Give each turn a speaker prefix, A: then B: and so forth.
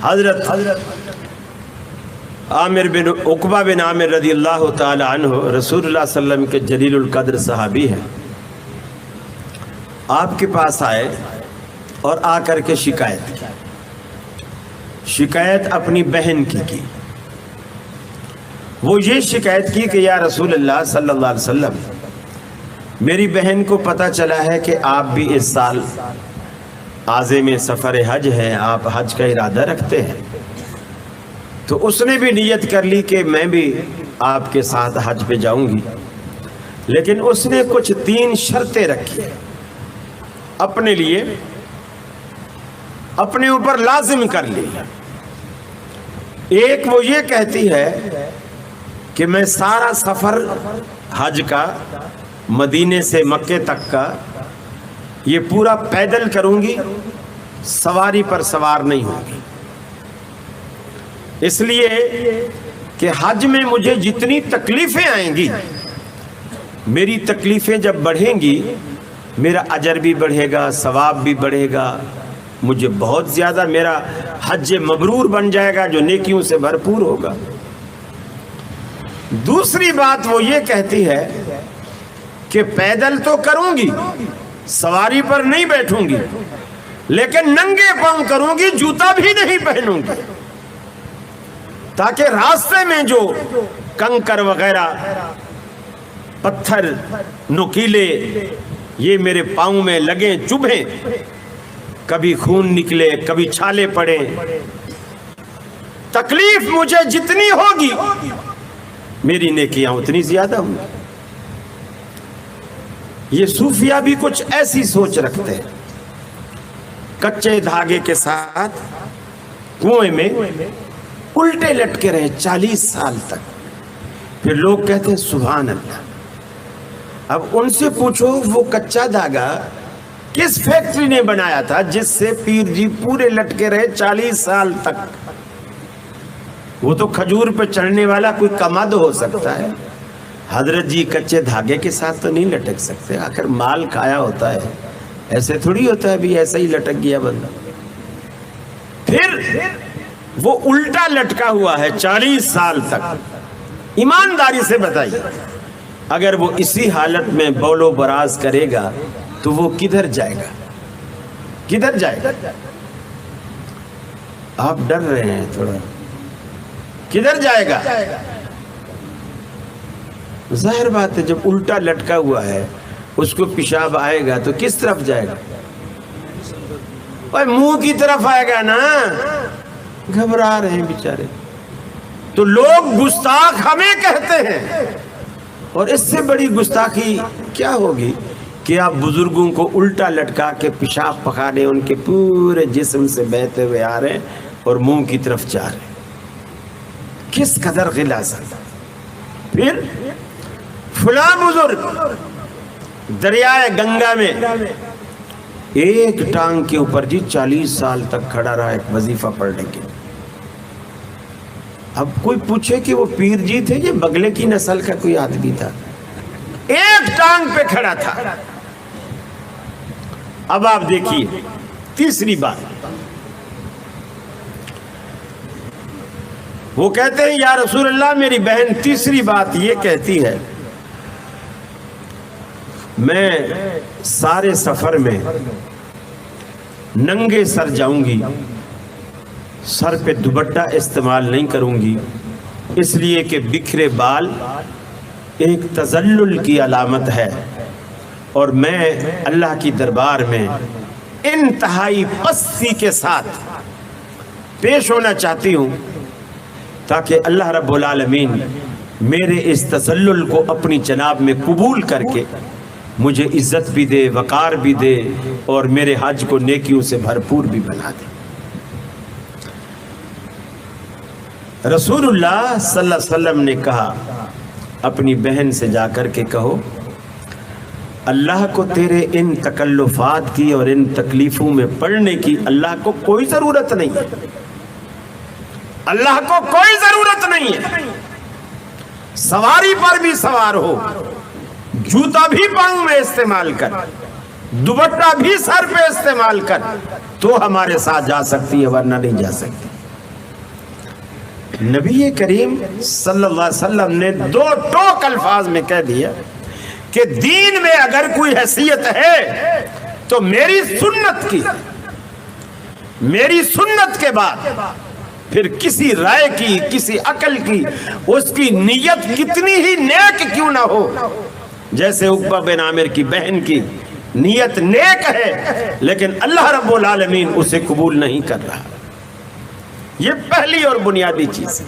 A: حضرت عامر بن عقبہ بن عامر رضی اللہ تعالی عنہ رسول اللہ صلی اللہ علیہ وسلم کے جلیل القدر صحابی ہیں. آپ کے پاس آئے اور آ کر کے شکایت اپنی بہن کی. وہ یہ شکایت کی کہ یا رسول اللہ صلی اللہ علیہ وسلم، میری بہن کو پتہ چلا ہے کہ آپ بھی اس سال عازم سفر حج ہے، آپ حج کا ارادہ رکھتے ہیں. تو اس نے بھی نیت کر لی کہ میں بھی آپ کے ساتھ حج پہ جاؤں گی، لیکن اس نے کچھ 3 شرطیں رکھی اپنے لیے، اپنے اوپر لازم کر لی. ایک وہ یہ کہتی ہے کہ میں سارا سفر حج کا مدینے سے مکے تک کا یہ پورا پیدل کروں گی، سواری پر سوار نہیں ہوگی. اس لیے کہ حج میں مجھے جتنی تکلیفیں آئیں گی، میری تکلیفیں جب بڑھیں گی میرا اجر بھی بڑھے گا، ثواب بھی بڑھے گا، مجھے بہت زیادہ میرا حج مبرور بن جائے گا جو نیکیوں سے بھرپور ہوگا. دوسری بات وہ یہ کہتی ہے کہ پیدل تو کروں گی، سواری پر نہیں بیٹھوں گی، لیکن ننگے پاؤں کروں گی، جوتا بھی نہیں پہنوں گی، تاکہ راستے میں جو کنکر وغیرہ پتھر نکیلے یہ میرے پاؤں میں لگیں، چبھیں، کبھی خون نکلے، کبھی چھالے پڑے، تکلیف مجھے جتنی ہوگی میری نیکیاں اتنی زیادہ ہوں. یہ صوفیہ بھی کچھ ایسی سوچ رکھتے ہیں. کچے دھاگے کے ساتھ کنویں میں الٹے لٹکے رہے 40 سال تک. پھر لوگ کہتے ہیں سبحان اللہ. اب ان سے پوچھو وہ کچا دھاگا کس فیکٹری نے بنایا تھا جس سے پیر جی پورے لٹکے رہے 40 سال تک؟ وہ تو کھجور پہ چڑھنے والا کوئی کماد ہو سکتا ہے، حضرت جی کچے دھاگے کے ساتھ تو نہیں لٹک سکتے. آخر مال کھایا ہوتا ہے، ایسے تھوڑی ہوتا ہے بھی ایسا ہی لٹک گیا بندہ. پھر وہ الٹا لٹکا ہوا ہے 40 سال تک. ایمانداری سے بتائیے اگر وہ اسی حالت میں بول و براز کرے گا تو وہ کدھر جائے گا؟ کدھر جائے گا؟ آپ ڈر رہے ہیں تھوڑا، کدھر جائے گا؟ ظاہر بات ہے جب الٹا لٹکا ہوا ہے اس کو پیشاب آئے گا تو کس طرف جائے گا؟ منہ کی طرف آئے گا نا. گھبرا رہے ہیں بیچارے. تو لوگ گستاخ ہمیں کہتے ہیں، اور اس سے بڑی گستاخی کیا ہوگی کہ آپ بزرگوں کو الٹا لٹکا کے پیشاب پکانے ان کے پورے جسم سے بہتے ہوئے آ رہے ہیں اور منہ کی طرف جا رہے ہیں. کس قدر غلاظت. پھر فلاں بزرگ دریائے گنگا میں ایک ٹانگ کے اوپر 40 سال تک کھڑا رہا ایک وظیفہ پڑھنے کے. اب کوئی پوچھے کہ وہ پیر جی تھے یہ بگلے کی نسل کا کوئی آدمی تھا؟ ایک ٹانگ پہ کھڑا تھا. اب آپ دیکھیے تیسری بات، وہ کہتے ہیں یا رسول اللہ میری بہن تیسری بات یہ کہتی ہے میں سارے سفر میں ننگے سر جاؤں گی، سر پہ دوپٹہ استعمال نہیں کروں گی، اس لیے کہ بکھرے بال ایک تذلل کی علامت ہے، اور میں اللہ کی دربار میں انتہائی پستی کے ساتھ پیش ہونا چاہتی ہوں تاکہ اللہ رب العالمین میرے اس تذلل کو اپنی جناب میں قبول کر کے مجھے عزت بھی دے، وقار بھی دے، اور میرے حج کو نیکیوں سے بھرپور بھی بنا دے. رسول اللہ صلی اللہ علیہ وسلم نے کہا اپنی بہن سے جا کر کے کہو اللہ کو تیرے ان تکلفات کی اور ان تکلیفوں میں پڑنے کی اللہ کو کوئی ضرورت نہیں ہے. اللہ کو کوئی ضرورت نہیں ہے. سواری پر بھی سوار ہو، جوتا بھی پاؤں میں استعمال کر، دوپٹہ بھی سر پہ استعمال کر تو ہمارے ساتھ جا سکتی ہے، ورنہ نہیں جا سکتی. نبی کریم صلی اللہ علیہ وسلم نے دو ٹوک الفاظ میں کہہ دیا کہ دین میں اگر کوئی حیثیت ہے تو میری سنت کی، میری سنت کے بعد پھر کسی رائے کی، کسی عقل کی، اس کی نیت کتنی ہی نیک کیوں نہ ہو، جیسے عقبہ بن عامر کی بہن کی نیت نیک ہے لیکن اللہ رب العالمین اسے قبول نہیں کر رہا، یہ پہلی اور بنیادی چیز ہے۔